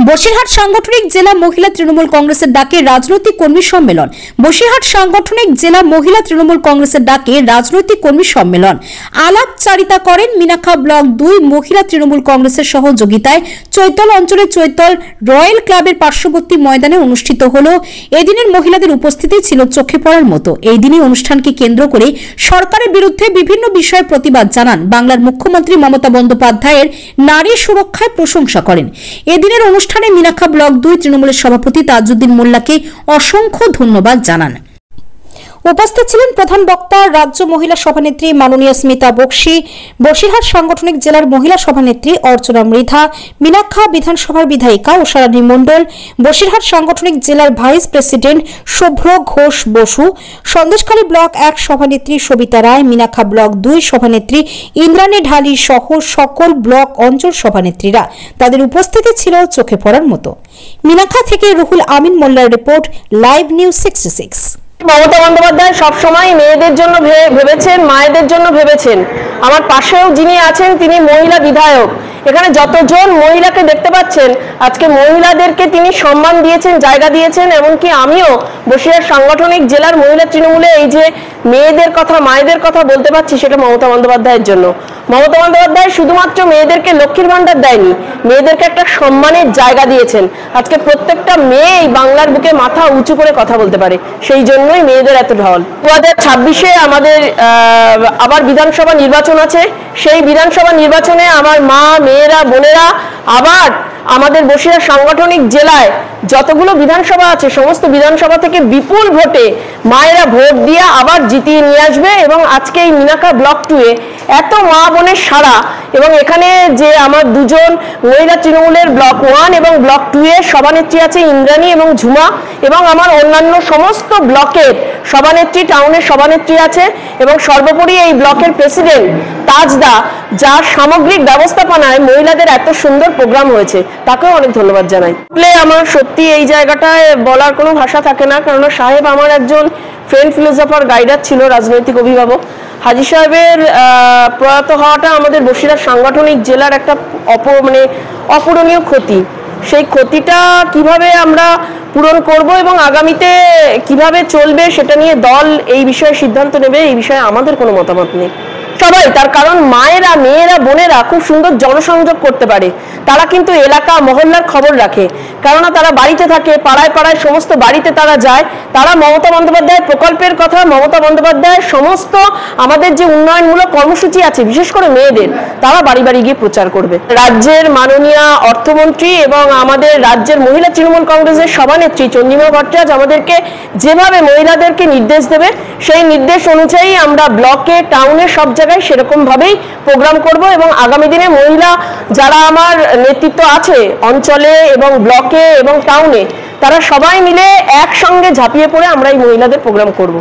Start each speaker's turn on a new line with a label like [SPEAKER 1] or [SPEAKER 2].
[SPEAKER 1] বসিরহাট সাংগঠনিক জেলা মহিলা তৃণমূল কংগ্রেসের ডাকে রাজনৈতিক কর্মী সম্মেলন। বসিরহাট সাংগঠনিক জেলা মহিলা তৃণমূল কংগ্রেসের ডাকে রাজনৈতিক কর্মী সম্মেলন। আলাপচারিতা করেন মিনাখা ব্লক 2 মহিলা তৃণমূল কংগ্রেসের সহযোগিতায় চৈতল অঞ্চলের চৈতল রয়্যাল ক্লাবের পার্শ্ববর্তী ময়দানে অনুষ্ঠিত হলো। এদিনের মহিলাদের উপস্থিতি ছিল চোখে পড়ার মতো। এই দিনই অনুষ্ঠানকে কেন্দ্র করে সরকারের বিরুদ্ধে বিভিন্ন বিষয়ে প্রতিবাদ জানান বাংলার মুখ্যমন্ত্রী মমতা বন্দ্যোপাধ্যায়ের নারী সুরক্ষায় প্রশংসা করেন। এদিনের অনুষ্ঠানে মিনাখা ব্লক 2 তৃণমূলের সভাপতি তাজউদ্দিন মোল্লাকে অসংখ্য ধন্যবাদ জানান। উপস্থিত ছিলেন প্রধান বক্তা রাজ্য মহিলা সভানেত্রী মাননীয় স্মিতা বক্সি, বসিরহাট সাংগঠনিক জেলার মহিলা সভানেত্রী অর্চনা মৃধা, মিনাখা বিধানসভার বিধায়িকা উষারানী মণ্ডল, বসিরহাট সাংগঠনিক জেলার ভাইস প্রেসিডেন্ট শুভ্র ঘোষ বসু, সন্দেশখালী ব্লক 1 সভানেত্রী সবিতা রায়, মিনাখা ব্লক 2 সভানেত্রী ইন্দ্রাণী ঢালি সহ সকল ব্লক অঞ্চল সভানেত্রীরা। তাদের উপস্থিতি ছিল চোখে পড়ার মতো। মিনাখা থেকে রুহুল আমিন মোল্লার report, live news 66।
[SPEAKER 2] Mamata Bandyopadhyay সবসময় মেয়েদের জন্য ভেবেছেন, মায়েদের জন্য ভেবেছেন। আমার পাশেও যিনি আছেন তিনি মহিলা বিধায়ক। এখানে যতজন মহিলাকে দেখতে পাচ্ছেন, আজকে মহিলাদেরকে তিনি সম্মান দিয়েছেন, জায়গা দিয়েছেন। এমনকি আমিও বসিরহাট সাংগঠনিক জেলার মহিলা তৃণমূলে এই যে মেয়েদের কথা, মায়েদের কথা বলতে পারছি, সেটা মমতা বন্দ্যোপাধ্যায়ের জন্য। মমতা বন্দ্যোপাধ্যায় শুধুমাত্র মেয়েদেরকে লক্ষ্মীর ভান্ডার দেয়নি, মেয়েদেরকে একটা সম্মানের জায়গা দিয়েছেন। আজকে প্রত্যেকটা মেয়ে এই বাংলার বুকে মাথা উঁচু করে কথা বলতে পারে, সেই জন্যই মেয়েদের এত ঢল। 2026-এ আমাদের আবার বিধানসভা নির্বাচন আছে। সেই বিধানসভা নির্বাচনে আমার মা, মেয়েরা, বোনেরা আবার আমাদের বসিরহাট সাংগঠনিক জেলায় যতগুলো বিধানসভা আছে সমস্ত বিধানসভা থেকে বিপুল ভোটে মায়েরা ভোট দিয়ে আবার জিতিয়ে নিয়ে আসবে। এবং আজকে এই মিনাখা ব্লক 2-এ এত মা বোনের সারা, এবং এখানে যে আমার দুজন মহিলা তৃণমূলের ব্লক 1 এবং ব্লক 2-এর সভানেত্রী আছে ইন্দ্রাণী এবং ঝুমা, এবং আমার অন্যান্য সমস্ত ব্লকের সভানেত্রী, টাউনের সভানেত্রী আছে, এবং সর্বোপরি এই ব্লকের প্রেসিডেন্ট তাজদা, যার সামগ্রিক ব্যবস্থাপনায় মহিলাদের এত সুন্দর প্রোগ্রাম হয়েছে, তাকেও অনেক ধন্যবাদ জানাই। আমার সত্যি এই জায়গাটায় বলার কোনো ভাষা থাকে না, কারণ সাহেব আমার একজন ফ্রেন্ড, ফিলোসফার, গাইডার ছিল, রাজনৈতিক অভিভাবক। হাজি সাহেবের প্রয়াত হওয়াটা আমাদের বসিরহাট সাংগঠনিক জেলার একটা অপূরণীয় ক্ষতি। সেই ক্ষতিটা কিভাবে আমরা পূরণ করব এবং আগামীতে কিভাবে চলবে সেটা নিয়ে দল এই বিষয়ে সিদ্ধান্ত নেবে, এই বিষয়ে আমাদের কোনো মতামত নেই। সবাই, তার কারণ মায়েরা, মেয়েরা, বোনেরা খুব সুন্দর জনসংযোগ করতে পারে। তারা কিন্তু এলাকা মহল্লার খবর রাখে, কেননা তারা বাড়িতে থাকে, পাড়ায় পাড়ায় সমস্ত বাড়িতে তারা যায়। তারা মমতা বন্দ্যোপাধ্যায়ের প্রকল্পের কথা, মমতা বন্দ্যোপাধ্যায়ের সমস্ত আমাদের যে উন্নয়নমূলক কর্মসূচি আছে, বিশেষ করে মেয়েদের, তারা বাড়ি বাড়ি গিয়ে প্রচার করবে। রাজ্যের মাননীয় অর্থমন্ত্রী এবং আমাদের রাজ্যের মহিলা তৃণমূল কংগ্রেসের সভানেত্রী চন্দ্রিমা ভট্টাচার্য আমাদেরকে যেভাবে মহিলাদেরকে নির্দেশ দেবে, সেই নির্দেশ অনুযায়ী আমরা ব্লকে, টাউনে, সব জায়গায় সেরকম ভাবেই প্রোগ্রাম করব। এবং আগামী দিনে মহিলা যারা আমার নেতৃত্ব আছে অঞ্চলে এবং ব্লকে এবং টাউনে, তারা সবাই মিলে একসঙ্গে ঝাঁপিয়ে পড়ে আমরা এই মহিলাদের প্রোগ্রাম করব।